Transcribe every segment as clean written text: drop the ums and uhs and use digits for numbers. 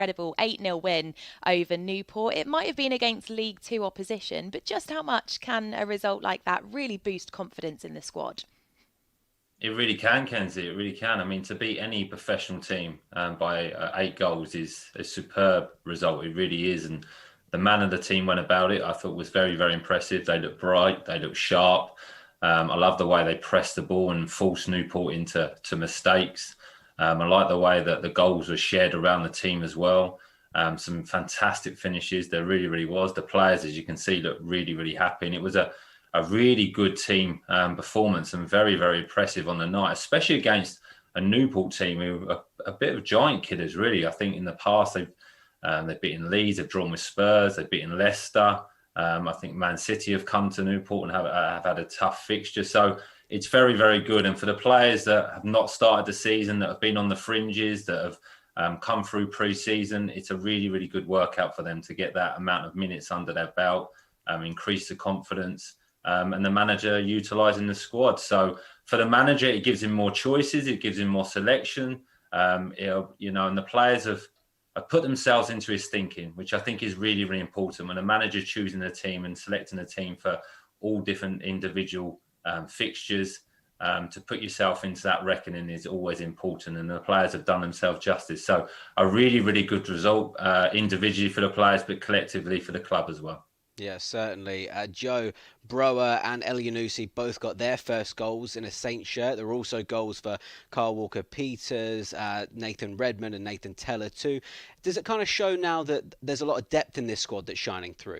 incredible 8-0 win over Newport. It might have been against League Two opposition, but just how much can a result like that really boost confidence in the squad? It really can, Kenzie. It really can. I mean, to beat any professional team by 8 goals is a superb result. It really is. And the manner the team went about it, I thought was very, very impressive. They looked bright. They looked sharp. I love the way they pressed the ball and forced Newport into mistakes. I like the way that the goals were shared around the team as well. Some fantastic finishes. There really, really was. The players, as you can see, looked really, really happy. And it was a really good team performance and very, very impressive on the night, especially against a Newport team who are a bit of giant killers, really. I think in the past they've beaten Leeds, they've drawn with Spurs, they've beaten Leicester. I think Man City have come to Newport and have had a tough fixture. So it's very, very good. And for the players that have not started the season, that have been on the fringes, that have come through pre-season, it's a really, really good workout for them to get that amount of minutes under their belt, increase the confidence. And the manager utilising the squad. So for the manager, it gives him more choices, it gives him more selection. And the players have put themselves into his thinking, which I think is really, really important. When a manager choosing a team and selecting a team for all different individual fixtures, to put yourself into that reckoning is always important. And the players have done themselves justice. So a really, really good result individually for the players, but collectively for the club as well. Yeah, certainly. Joe, Brower and Elyounoussi both got their first goals in a Saints shirt. There were also goals for Kyle Walker-Peters, Nathan Redmond and Nathan Teller too. Does it kind of show now that there's a lot of depth in this squad that's shining through?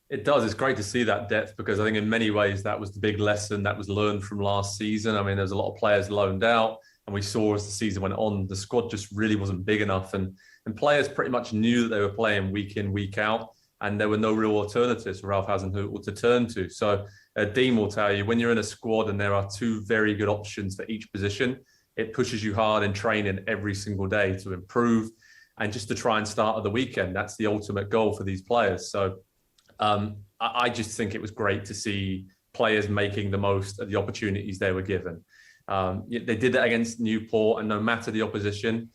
It does. It's great to see that depth because I think in many ways that was the big lesson that was learned from last season. I mean, there's a lot of players loaned out and we saw as the season went on, the squad just really wasn't big enough and players pretty much knew that they were playing week in, week out. And there were no real alternatives for Ralph Hasenhüttl to turn to. So Dean will tell you, when you're in a squad and there are two very good options for each position, it pushes you hard in training every single day to improve and just to try and start at the weekend. That's the ultimate goal for these players. So I just think it was great to see players making the most of the opportunities they were given. They did that against Newport, and no matter the opposition,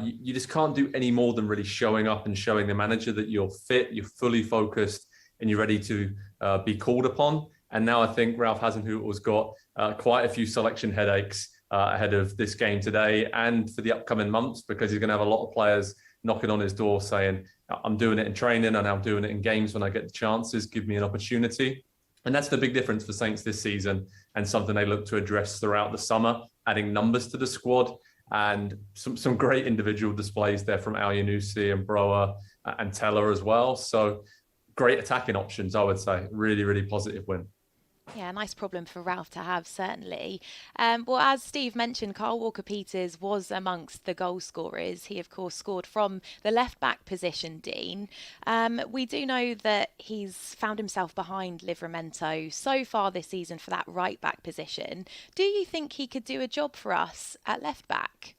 you just can't do any more than really showing up and showing the manager that you're fit, you're fully focused, and you're ready to be called upon. And now I think Ralph Hasenhüttl's got quite a few selection headaches ahead of this game today and for the upcoming months, because he's going to have a lot of players knocking on his door saying, I'm doing it in training and I'm doing it in games when I get the chances, give me an opportunity. And that's the big difference for Saints this season and something they look to address throughout the summer, adding numbers to the squad. And some great individual displays there from Elyounoussi and Brower and Teller as well. So great attacking options, I would say. Really, really positive win. Yeah, nice problem for Ralph to have, certainly. Well, as Steve mentioned, Kyle Walker-Peters was amongst the goal scorers. He, of course, scored from the left-back position, Dean. We do know that he's found himself behind Livramento so far this season for that right-back position. Do you think he could do a job for us at left-back?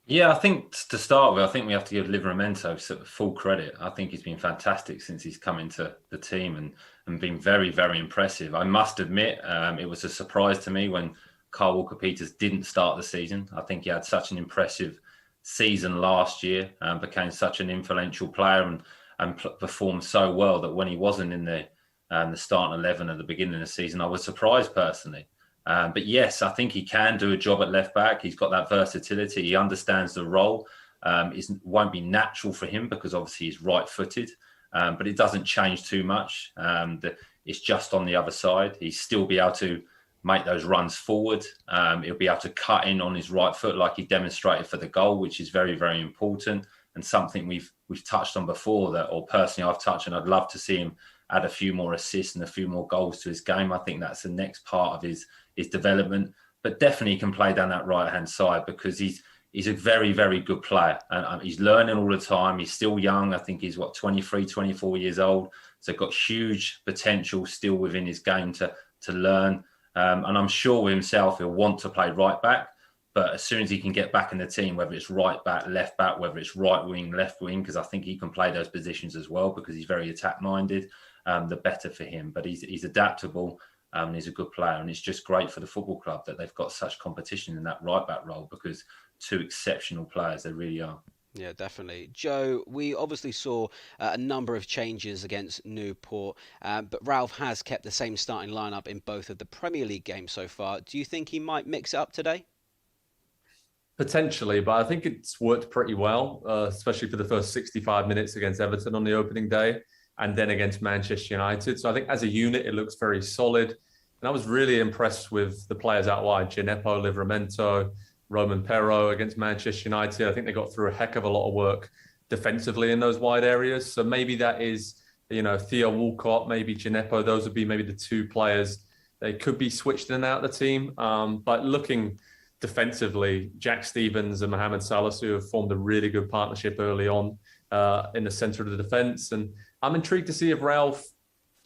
Yeah, I think to start with, I think we have to give Livramento full credit. I think he's been fantastic since he's come into the team and been very, very impressive. I must admit, it was a surprise to me when Kyle Walker-Peters didn't start the season. I think he had such an impressive season last year and became such an influential player and performed so well that when he wasn't in the starting 11 at the beginning of the season, I was surprised personally. But yes, I think he can do a job at left back. He's got that versatility. He understands the role. It won't be natural for him because obviously he's right-footed, but it doesn't change too much. It's just on the other side. He'll still be able to make those runs forward. He'll be able to cut in on his right foot like he demonstrated for the goal, which is very, very important and something we've touched on before, or personally I've touched, and I'd love to see him add a few more assists and a few more goals to his game. I think that's the next part of his development, but definitely can play down that right-hand side because he's a very, very good player and he's learning all the time. He's still young. I think he's 23, 24 years old. So got huge potential still within his game to learn. And I'm sure with himself, he'll want to play right back, but as soon as he can get back in the team, whether it's right back, left back, whether it's right wing, left wing, because I think he can play those positions as well because he's very attack minded, the better for him. But he's adaptable. And he's a good player, and it's just great for the football club that they've got such competition in that right back role because two exceptional players. They really are. Yeah, definitely. Joe, we obviously saw a number of changes against Newport, but Ralph has kept the same starting lineup in both of the Premier League games so far. Do you think he might mix it up today? Potentially, but I think it's worked pretty well, especially for the first 65 minutes against Everton on the opening day and then against Manchester United. So I think as a unit, it looks very solid. And I was really impressed with the players out wide, Gineppo, Livramento, Roman Perro against Manchester United. I think they got through a heck of a lot of work defensively in those wide areas. So maybe that is, Theo Walcott, maybe Gineppo. Those would be maybe the two players. They could be switched in and out of the team. But looking defensively, Jack Stevens and Mohamed Salisu have formed a really good partnership early on in the centre of the defence. And I'm intrigued to see if Ralph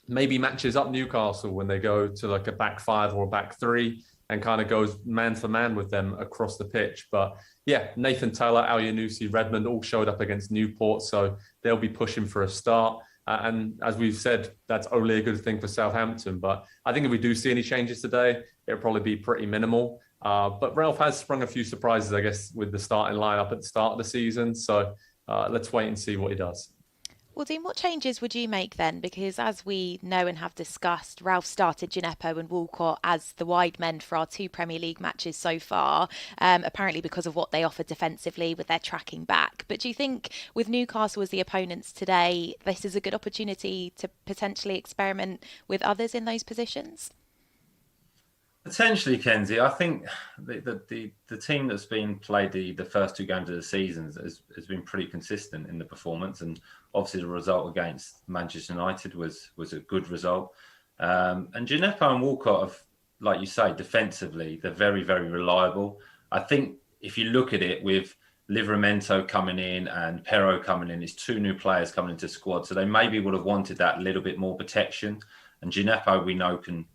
maybe matches up Newcastle when they go to like a back five or a back three and kind of goes man for man with them across the pitch. But yeah, Nathan Taylor, Elyounoussi, Redmond all showed up against Newport, so they'll be pushing for a start. And as we've said, that's only a good thing for Southampton. But I think if we do see any changes today, it'll probably be pretty minimal. But Ralph has sprung a few surprises, I guess, with the starting lineup at the start of the season. So let's wait and see what he does. Well, Dean, what changes would you make then? Because as we know and have discussed, Ralph started Gineppo and Walcott as the wide men for our two Premier League matches so far, apparently because of what they offer defensively with their tracking back. But do you think with Newcastle as the opponents today, this is a good opportunity to potentially experiment with others in those positions? Potentially, Kenzie. I think the team that's been played the first two games of the season has been pretty consistent in the performance, and obviously the result against Manchester United was a good result. And Gineppo and Walcott have, like you say, defensively they're very, very reliable. I think if you look at it with Livramento coming in and Perro coming in, it's two new players coming into the squad, so they maybe would have wanted that little bit more protection. And Gineppo, we know, can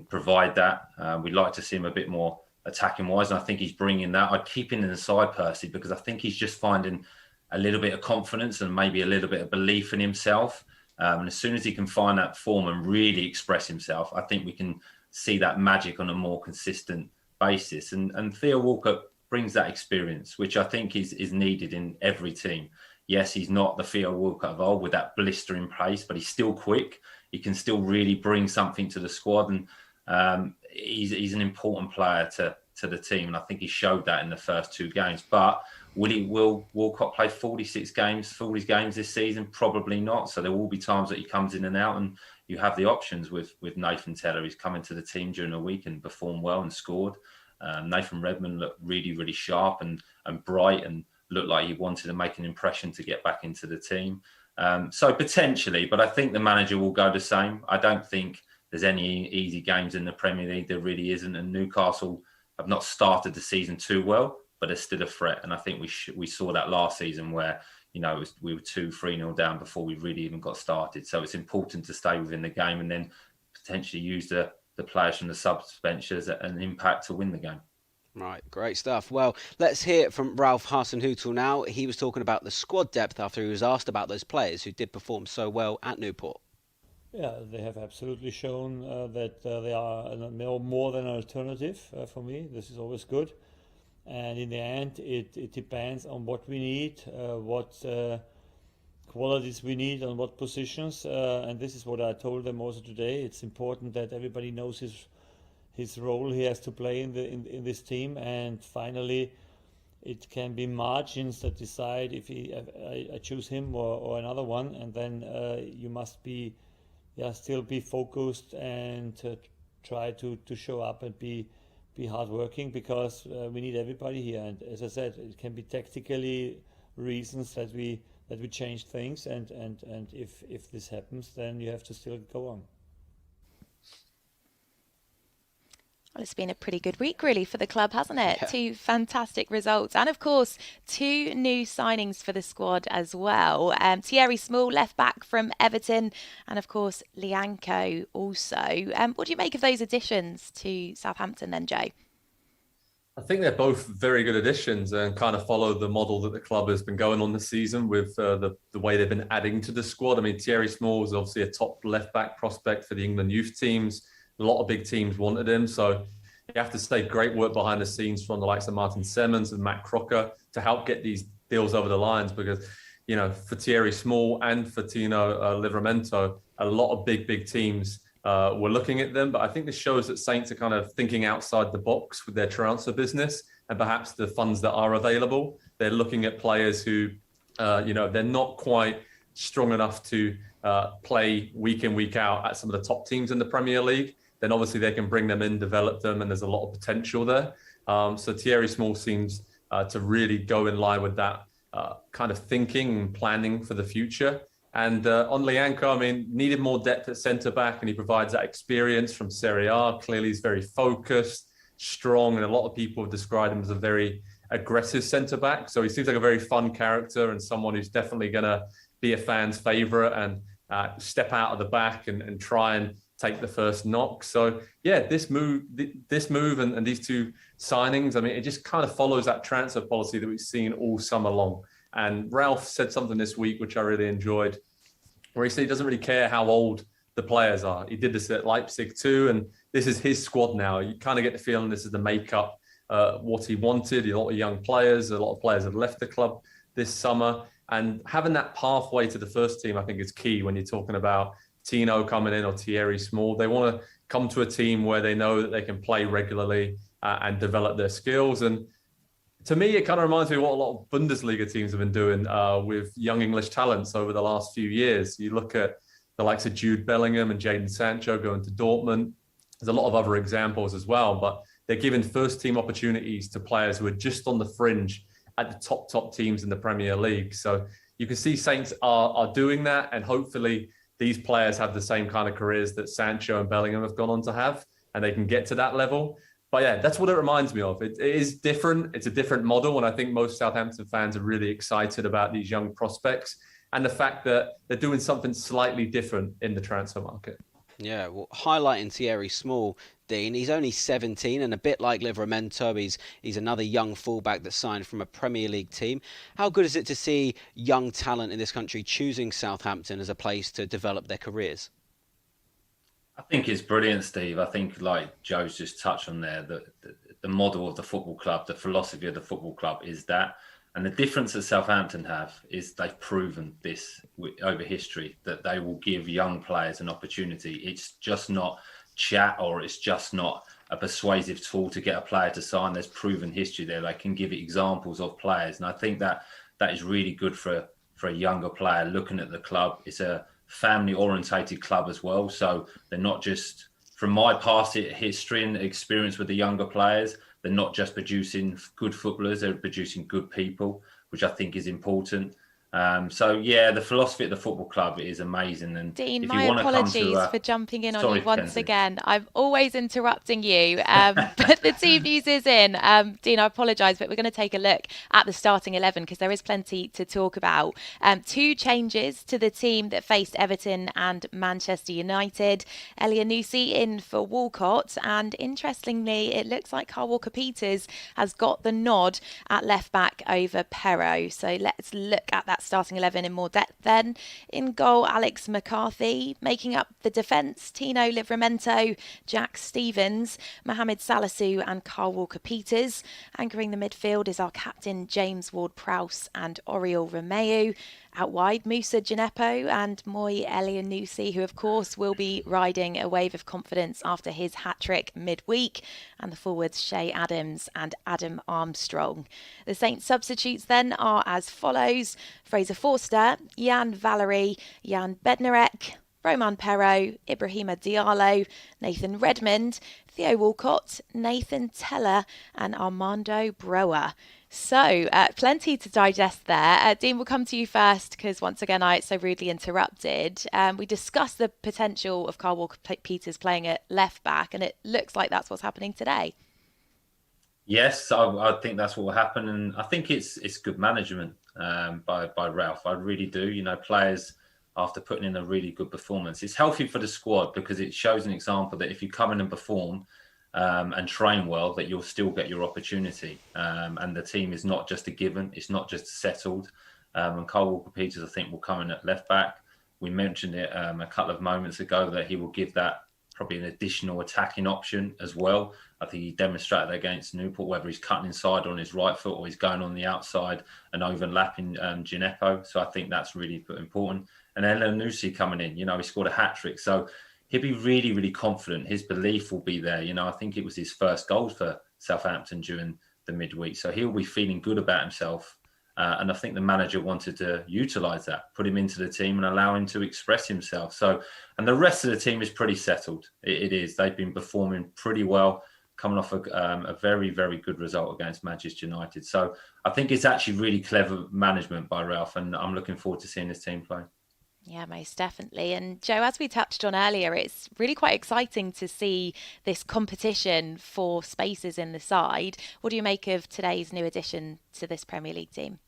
provide that. We'd like to see him a bit more attacking wise, and I think he's bringing that. I'd keep him in the side, Percy, because I think he's just finding a little bit of confidence and maybe a little bit of belief in himself. And as soon as he can find that form and really express himself, I think we can see that magic on a more consistent basis. And Theo Walker brings that experience, which I think is needed in every team. Yes, he's not the Theo Walker of old with that blistering pace, but he's still quick. He can still really bring something to the squad, and he's an important player to the team. And I think he showed that in the first two games. But will Walcott play 40 games this season? Probably not. So there will be times that he comes in and out, and you have the options with Nathan Taylor. He's come into the team during the week and performed well and scored. Nathan Redmond looked really, really sharp and bright and looked like he wanted to make an impression to get back into the team. So potentially, but I think the manager will go the same. I don't think there's any easy games in the Premier League. There really isn't. And Newcastle have not started the season too well, but they're still a threat. And I think we saw that last season where, we were 2-3-0 down before we really even got started. So it's important to stay within the game and then potentially use the players from the sub-bench as an impact to win the game. Right, great stuff. Well, let's hear from Ralph Hasenhüttl now. He was talking about the squad depth after he was asked about those players who did perform so well at Newport. Yeah, they have absolutely shown that they are more than an alternative for me. This is always good. And in the end, it depends on what we need, what qualities we need on what positions. And this is what I told them also today. It's important that everybody knows his role he has to play in this team, and finally it can be margins that decide if I choose him or another one, and then you must still be focused and try to show up and be hardworking, because we need everybody here. And as I said, it can be tactically reasons that we change things, and if this happens, then you have to still go on. Well, it's been a pretty good week, really, for the club, hasn't it? Yeah. 2 fantastic results. And, of course, 2 new signings for the squad as well. Thierry Small, left-back from Everton, and, of course, Lianco also. What do you make of those additions to Southampton then, Joe? I think they're both very good additions and kind of follow the model that the club has been going on this season with the way they've been adding to the squad. I mean, Thierry Small is obviously a top left-back prospect for the England youth teams. A lot of big teams wanted him. So you have to say great work behind the scenes from the likes of Martin Semmens and Matt Crocker to help get these deals over the lines, because, you know, for Thierry Small and for Tino Livramento, a lot of big teams were looking at them. But I think this shows that Saints are kind of thinking outside the box with their transfer business and perhaps the funds that are available. They're looking at players who, they're not quite strong enough to play week in, week out at some of the top teams in the Premier League. Then obviously they can bring them in, develop them, and there's a lot of potential there. So Thierry Small seems to really go in line with that kind of thinking and planning for the future. And on Lianco, I mean, needed more depth at centre-back, and he provides that experience from Serie A. Clearly, he's very focused, strong, and a lot of people have described him as a very aggressive centre-back. So he seems like a very fun character and someone who's definitely going to be a fan's favourite and step out of the back and try and take the first knock. So, yeah, this move and these two signings, I mean, it just kind of follows that transfer policy that we've seen all summer long. And Ralph said something this week, which I really enjoyed, where he said he doesn't really care how old the players are. He did this at Leipzig too, and this is his squad now. You kind of get the feeling this is the makeup, what he wanted. A lot of young players, a lot of players have left the club this summer. And having that pathway to the first team, I think, is key when you're talking about Tino coming in or Thierry Small. They want to come to a team where they know that they can play regularly and develop their skills. And to me, it kind of reminds me of what a lot of Bundesliga teams have been doing with young English talents over the last few years. You look at the likes of Jude Bellingham and Jadon Sancho going to Dortmund. There's a lot of other examples as well, but they're giving first team opportunities to players who are just on the fringe at the top teams in the Premier League. So you can see Saints are doing that, and hopefully these players have the same kind of careers that Sancho and Bellingham have gone on to have, and they can get to that level. But yeah, that's what it reminds me of. It is different. It's a different model. And I think most Southampton fans are really excited about these young prospects and the fact that they're doing something slightly different in the transfer market. Yeah, well, highlighting Thierry Small, Dean, he's only 17, and a bit like Livramento, he's another young fullback that signed from a Premier League team. How good is it to see young talent in this country choosing Southampton as a place to develop their careers? I think it's brilliant, Steve. I think, like Joe's just touched on there, the model of the football club, the philosophy of the football club is that. And the difference that Southampton have is they've proven this over history, that they will give young players an opportunity. It's just not chat, or it's just not a persuasive tool to get a player to sign. There's proven history there. They can give examples of players. And I think that is really good for a younger player looking at the club. It's a family-orientated club as well. So they're not just, from my past history and experience with the younger players, they're not just producing good footballers, they're producing good people, which I think is important. So, yeah, the philosophy of the football club is amazing. And Dean, if my you want apologies for jumping in on you once again. I'm always interrupting you, but the team news is in. Dean, I apologise, but we're going to take a look at the starting 11 because there is plenty to talk about. Two changes to the team that faced Everton and Manchester United. Elyounoussi in for Walcott, and interestingly, it looks like Kyle Walker-Peters has got the nod at left back over Perraud. So let's look at that starting 11 in more depth then. In goal, Alex McCarthy. Making up the defence, Tino Livramento, Jack Stevens, Mohamed Salisu and Kyle Walker-Peters. Anchoring the midfield is our captain James Ward-Prowse and Oriol Romeu. Out wide, Moussa Djenepo and Moi Elyounoussi, who of course will be riding a wave of confidence after his hat-trick midweek. And the forwards, Shay Adams and Adam Armstrong. The Saints substitutes then are as follows: Fraser Forster, Jan Valery, Jan Bednarek, Roman Perraud, Ibrahima Diallo, Nathan Redmond, Theo Walcott, Nathan Teller and Armando Broa. So, plenty to digest there. Dean, we'll come to you first because once again I so rudely interrupted. We discussed the potential of Kyle Walker-Peters playing at left back, and it looks like that's what's happening today. Yes, I think that's what will happen, and I think it's good management by Ralph. I really do. You know, players, after putting in a really good performance, it's healthy for the squad because it shows an example that if you come in and perform and train well, that you'll still get your opportunity. And the team is not just a given; it's not just settled. And Kyle Walker-Peters, I think, will come in at left back. We mentioned it a couple of moments ago that he will give that probably an additional attacking option as well. I think he demonstrated against Newport, whether he's cutting inside on his right foot or he's going on the outside and overlapping Gineppo. So I think that's really important. And Elyounoussi coming in, he scored a hat-trick. So he'll be really, really confident. His belief will be there. I think it was his first goal for Southampton during the midweek. So he'll be feeling good about himself. And I think the manager wanted to utilise that, put him into the team and allow him to express himself. So, and the rest of the team is pretty settled. It is. They've been performing pretty well, coming off a very, very good result against Manchester United. So I think it's actually really clever management by Ralph, and I'm looking forward to seeing his team play. Yeah, most definitely. And Joe, as we touched on earlier, it's really quite exciting to see this competition for spaces in the side. What do you make of today's new addition to this Premier League team?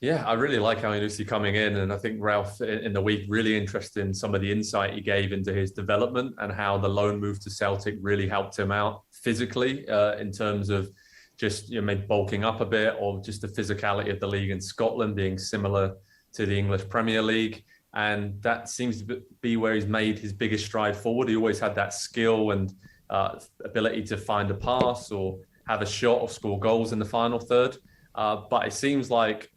Yeah, I really like Elyounoussi coming in, and I think Ralph in the week really interested in some of the insight he gave into his development and how the loan move to Celtic really helped him out physically in terms of just maybe bulking up a bit, or just the physicality of the league in Scotland being similar to the English Premier League. And that seems to be where he's made his biggest stride forward. He always had that skill and ability to find a pass or have a shot or score goals in the final third. But it seems like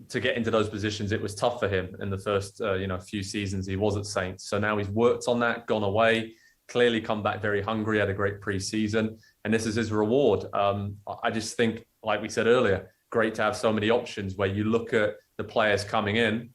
to get into those positions, it was tough for him in the first few seasons he was at Saints. So now he's worked on that, gone away, clearly come back very hungry, had a great pre-season, and this is his reward. I just think, like we said earlier, great to have so many options where you look at the players coming in,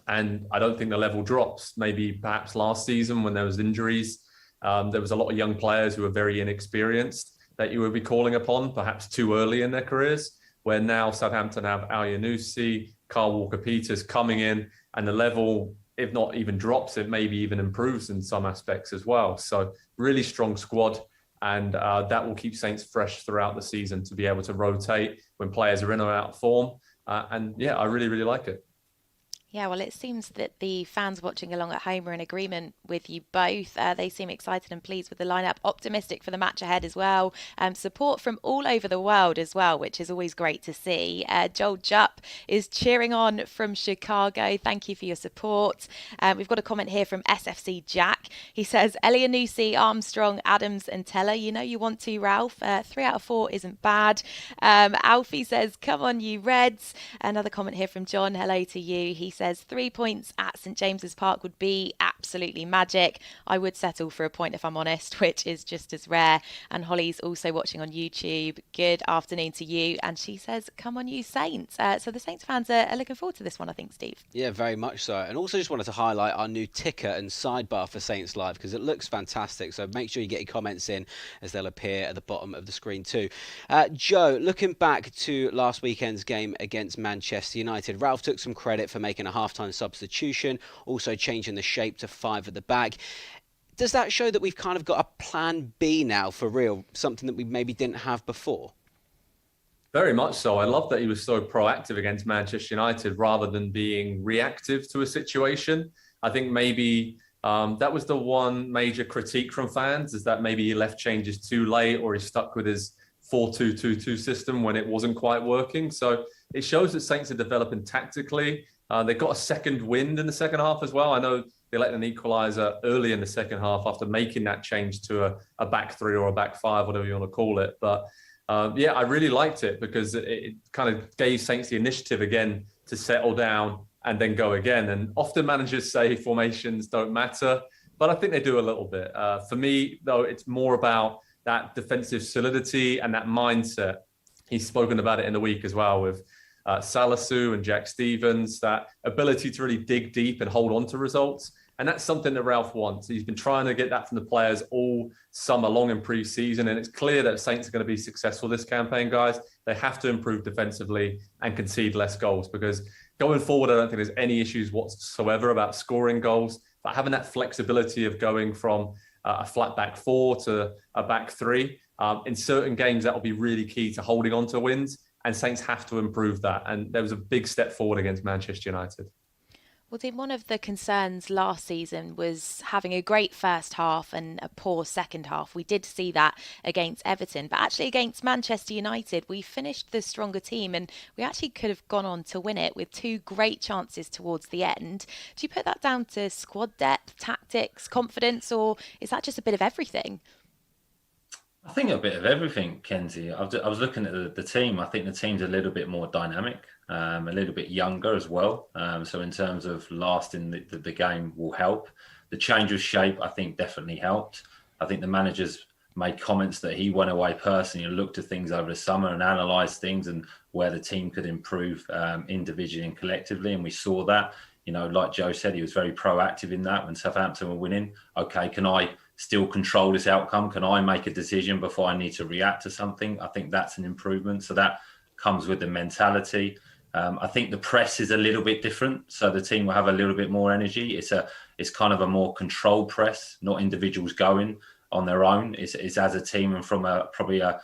and I don't think the level drops. Maybe perhaps last season when there was injuries, there was a lot of young players who were very inexperienced that you would be calling upon, perhaps too early in their careers, where now Southampton have Elyounoussi, WalkerPeters coming in, and the level, if not even drops, it maybe even improves in some aspects as well. So really strong squad, and that will keep Saints fresh throughout the season to be able to rotate when players are in or out of form. And yeah, I really, really like it. Yeah, well, it seems that the fans watching along at home are in agreement with you both. They seem excited and pleased with the lineup, optimistic for the match ahead as well. Support from all over the world as well, which is always great to see. Joel Jupp is cheering on from Chicago. Thank you for your support. We've got a comment here from SFC Jack. He says, Elyounoussi, Armstrong, Adams and Teller. You know you want to, Ralph. 3 out of 4 isn't bad. Alfie says, come on, you Reds. Another comment here from John. Hello to you. He says 3 points at St James's Park would be absolutely magic. I would settle for a point if I'm honest, which is just as rare. And Holly's also watching on YouTube. Good afternoon to you. And she says, come on you Saints. So the Saints fans are looking forward to this one, I think, Steve. Yeah, very much so. And also just wanted to highlight our new ticker and sidebar for Saints Live because it looks fantastic. So make sure you get your comments in as they'll appear at the bottom of the screen too. Joe, looking back to last weekend's game against Manchester United, Ralph took some credit for making a half-time substitution, also changing the shape to 5 at the back. Does that show that we've kind of got a plan B now for real, something that we maybe didn't have before? Very much so. I love that he was so proactive against Manchester United rather than being reactive to a situation. I think maybe that was the one major critique from fans, is that maybe he left changes too late or he stuck with his 4-2-2-2 system when it wasn't quite working. So it shows that Saints are developing tactically. They got a second wind in the second half as well. I know they let an equaliser early in the second half after making that change to a back 3 or a back 5, whatever you want to call it. But yeah, I really liked it because it kind of gave Saints the initiative again to settle down and then go again. And often managers say formations don't matter, but I think they do a little bit. For me, though, it's more about that defensive solidity and that mindset. He's spoken about it in the week as well with Salisu and Jack Stevens, that ability to really dig deep and hold on to results. And that's something that Ralph wants. He's been trying to get that from the players all summer long in pre-season. And it's clear that Saints are going to be successful this campaign, guys. They have to improve defensively and concede less goals, because going forward, I don't think there's any issues whatsoever about scoring goals. But having that flexibility of going from a flat back 4 to a back 3, in certain games, that will be really key to holding on to wins. And Saints have to improve that. And there was a big step forward against Manchester United. Well, Dean, one of the concerns last season was having a great first half and a poor second half. We did see that against Everton, but actually against Manchester United, we finished the stronger team and we actually could have gone on to win it with 2 great chances towards the end. Do you put that down to squad depth, tactics, confidence, or is that just a bit of everything? I think a bit of everything, Kenzie. I was looking at the team. I think the team's a little bit more dynamic, a little bit younger as well. So in terms of lasting the game will help. The change of shape, I think, definitely helped. I think the managers made comments that he went away personally and looked at things over the summer and analysed things and where the team could improve individually and collectively. And we saw that. You know, like Joe said, he was very proactive in that when Southampton were winning. Okay, can I still control this outcome? Can I make a decision before I need to react to something? I think that's an improvement. So that comes with the mentality. I think the press is a little bit different. So the team will have a little bit more energy. It's kind of a more controlled press, not individuals going on their own. It's as a team and from probably a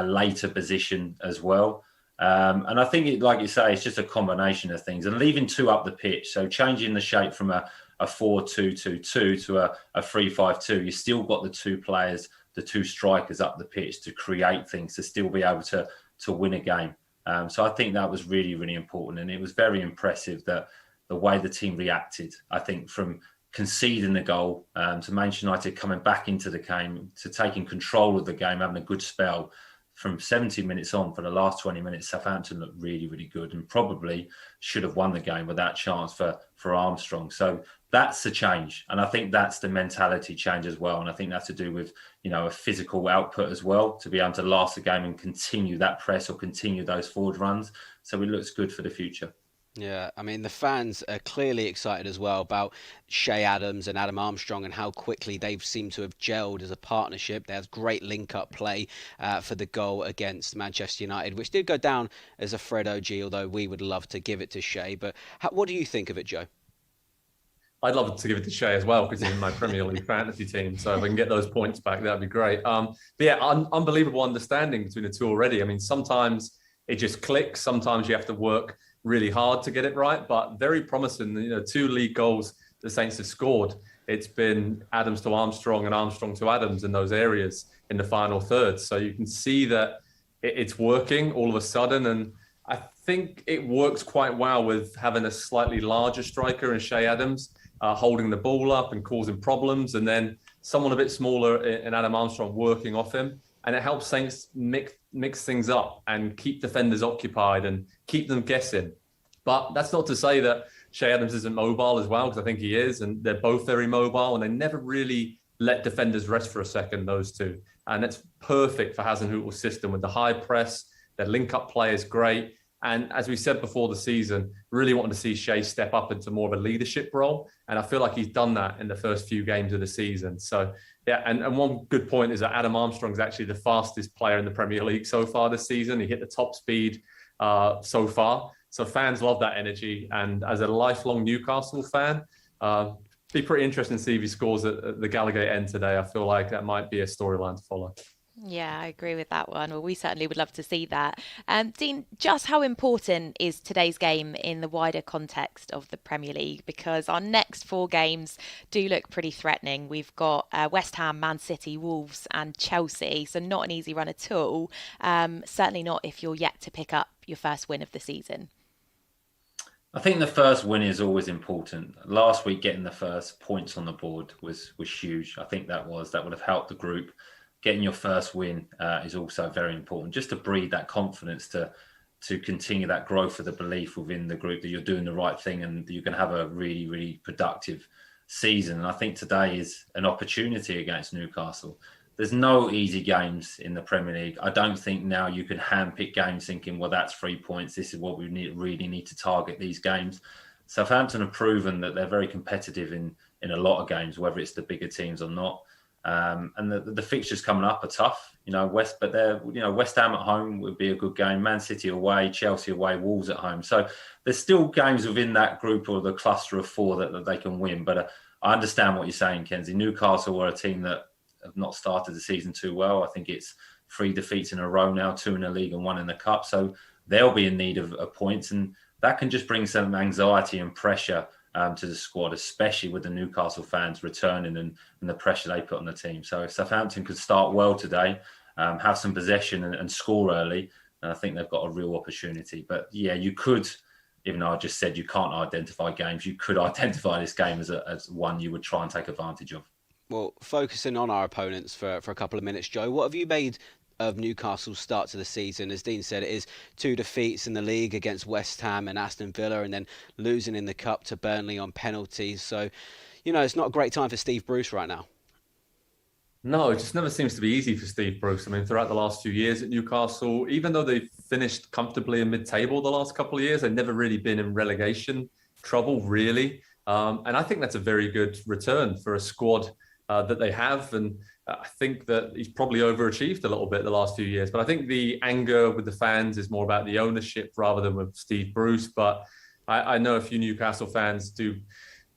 later position as well. And I think, like you say, it's just a combination of things. And leaving two up the pitch, so changing the shape from a 4-2-2-2 to a 3-5-2, you still got the two players, the two strikers up the pitch to create things, to still be able to win a game. So I think that was really, really important. And it was very impressive that the way the team reacted, I think, from conceding the goal to Manchester United coming back into the game, to taking control of the game, having a good spell. From 70 minutes on, for the last 20 minutes, Southampton looked really, really good and probably should have won the game with that chance for Armstrong. So that's the change. And I think that's the mentality change as well. And I think that's to do with, you know, a physical output as well, to be able to last the game and continue that press or continue those forward runs. So it looks good for the future. Yeah, I mean, the fans are clearly excited as well about Shay Adams and Adam Armstrong and how quickly they've seemed to have gelled as a partnership. There's great link-up play for the goal against Manchester United, which did go down as a Fred OG, although we would love to give it to Shay. But what do you think of it, Joe? I'd love to give it to Shay as well, because he's in my Premier League fantasy team. So if I can get those points back, that'd be great. But yeah, unbelievable understanding between the two already. I mean, sometimes it just clicks. Sometimes you have to work really hard to get it right, but very promising. You know, 2 league goals the Saints have scored. It's been Adams to Armstrong and Armstrong to Adams in those areas in the final third. So you can see that it's working all of a sudden. And I think it works quite well with having a slightly larger striker in Shay Adams, holding the ball up and causing problems. And then someone a bit smaller in Adam Armstrong working off him. And it helps Saints mix things up and keep defenders occupied and keep them guessing. But that's not to say that Shay Adams isn't mobile as well, because I think he is. And they're both very mobile, and they never really let defenders rest for a second, those two. And that's perfect for Hasenhüttl's system with the high press. Their link-up play is great. And as we said before the season, really wanted to see Shay step up into more of a leadership role. And I feel like he's done that in the first few games of the season. So, yeah, and one good point is that Adam Armstrong is actually the fastest player in the Premier League so far this season. He hit the top speed so far. So fans love that energy. And as a lifelong Newcastle fan, be pretty interesting to see if he scores at the Gallagher end today. I feel like that might be a storyline to follow. Yeah, I agree with that one. Well, we certainly would love to see that. Dean, just how important is today's game in the wider context of the Premier League? Because our next 4 games do look pretty threatening. We've got West Ham, Man City, Wolves and Chelsea. So not an easy run at all. Certainly not if you're yet to pick up your first win of the season. I think the first win is always important. Last week, getting the first points on the board was huge. I think that would have helped the group. Getting your first win is also very important, just to breed that confidence to continue that growth of the belief within the group that you're doing the right thing and you're going to have a really, really productive season. And I think today is an opportunity against Newcastle. There's no easy games in the Premier League. I don't think now you can handpick games thinking, well, that's 3 points. This is what we really need to target these games. Southampton have proven that they're very competitive in a lot of games, whether it's the bigger teams or not. And the fixtures coming up are tough, West Ham at home would be a good game. Man City away, Chelsea away, Wolves at home. So there's still games within that group or the cluster of 4 that they can win. But I understand what you're saying, Kenzie. Newcastle were a team that have not started the season too well. I think it's 3 defeats in a row now, 2 in the league and 1 in the cup. So they'll be in need of points, and that can just bring some anxiety and pressure to the squad, especially with the Newcastle fans returning and the pressure they put on the team. So if Southampton could start well today, have some possession and score early, I think they've got a real opportunity. But yeah, you could, even though I just said you can't identify games, you could identify this game as one you would try and take advantage of. Well, focusing on our opponents for a couple of minutes, Joe, what have you made of Newcastle's start to the season? As Dean said, it is 2 defeats in the league against West Ham and Aston Villa, and then losing in the Cup to Burnley on penalties. So, it's not a great time for Steve Bruce right now. No, it just never seems to be easy for Steve Bruce. I mean, throughout the last few years at Newcastle, even though they've finished comfortably in mid-table the last couple of years, they've never really been in relegation trouble, really. And I think that's a very good return for a squad that they have. And I think that he's probably overachieved a little bit the last few years. But I think the anger with the fans is more about the ownership rather than with Steve Bruce. But I know a few Newcastle fans do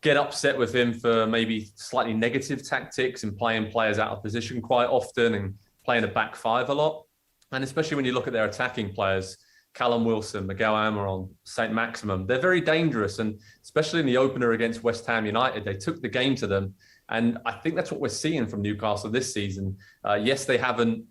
get upset with him for maybe slightly negative tactics and playing players out of position quite often and playing a back five a lot. And especially when you look at their attacking players, Callum Wilson, Miguel Almiron, Saint Maximum, they're very dangerous. And especially in the opener against West Ham United, they took the game to them. And I think that's what we're seeing from Newcastle this season. Yes, they haven't,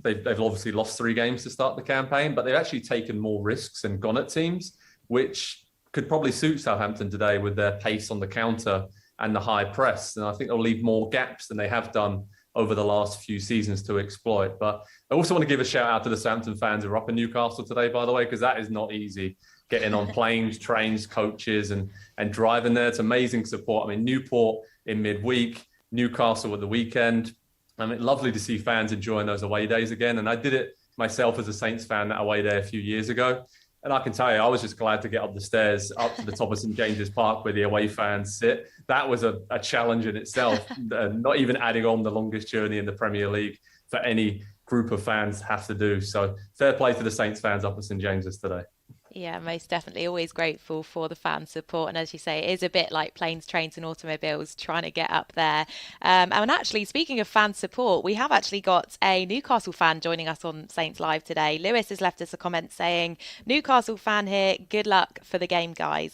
they've obviously lost 3 games to start the campaign, but they've actually taken more risks and gone at teams, which could probably suit Southampton today with their pace on the counter and the high press. And I think they'll leave more gaps than they have done over the last few seasons to exploit. But I also want to give a shout out to the Southampton fans who are up in Newcastle today, by the way, because that is not easy. Getting on planes, trains, coaches, and driving there. It's amazing support. I mean, Newport in midweek, Newcastle at the weekend. I mean, lovely to see fans enjoying those away days again. And I did it myself as a Saints fan that away day a few years ago. And I can tell you, I was just glad to get up the stairs, up to the top of St James's Park where the away fans sit. That was a challenge in itself, not even adding on the longest journey in the Premier League for any group of fans have to do. So fair play to the Saints fans up at St James's today. Yeah, most definitely. Always grateful for the fan support. And as you say, it is a bit like planes, trains and automobiles trying to get up there. And actually, speaking of fan support, we have actually got a Newcastle fan joining us on Saints Live today. Lewis has left us a comment saying, Newcastle fan here, good luck for the game, guys.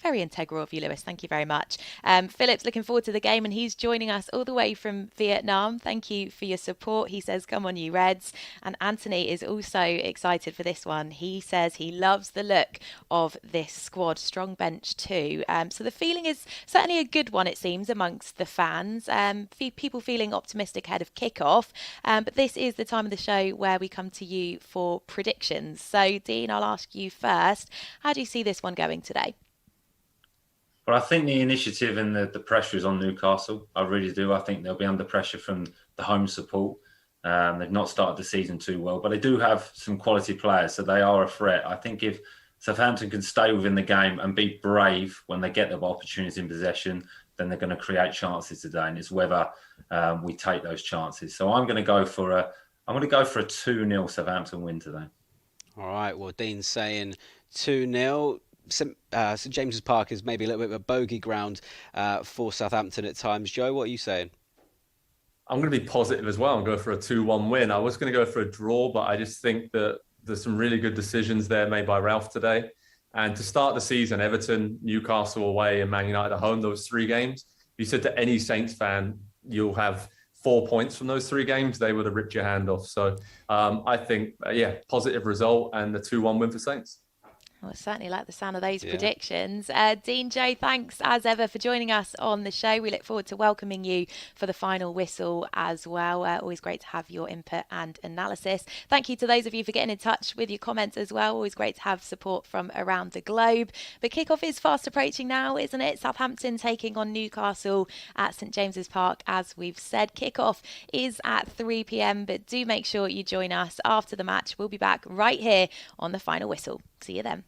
Very integral of you, Lewis. Thank you very much. Philip's looking forward to the game and he's joining us all the way from Vietnam. Thank you for your support. He says, come on, you Reds. And Anthony is also excited for this one. He says he loves the look of this squad, strong bench too. So the feeling is certainly a good one, it seems, amongst the fans. People feeling optimistic ahead of kickoff. But this is the time of the show where we come to you for predictions. So Dean, I'll ask you first. How do you see this one going today? Well, I think the initiative and the pressure is on Newcastle. I really do. I think they'll be under pressure from the home support. They've not started the season too well, but they do have some quality players, so they are a threat. I think if Southampton can stay within the game and be brave when they get the opportunities in possession, then they're going to create chances today, and it's whether we take those chances. So I'm going to go for a 2-0 Southampton win today. All right. Well, Dean's saying 2-0. St James's Park is maybe a little bit of a bogey ground for Southampton at times. Joe, what are you saying? I'm going to be positive as well and go for a 2-1 win. I was going to go for a draw, but I just think that there's some really good decisions there made by Ralph today. And to start the season, Everton, Newcastle away and Man United at home, those 3 games, if you said to any Saints fan, you'll have 4 points from those 3 games, they would have ripped your hand off. So I think, positive result and the 2-1 win for Saints. Well, I certainly like the sound of those predictions. Dean, Joe, thanks as ever for joining us on the show. We look forward to welcoming you for the final whistle as well. Always great to have your input and analysis. Thank you to those of you for getting in touch with your comments as well. Always great to have support from around the globe. But kickoff is fast approaching now, isn't it? Southampton taking on Newcastle at St James's Park. As we've said, kickoff is at 3 p.m, but do make sure you join us after the match. We'll be back right here on the final whistle. See you then.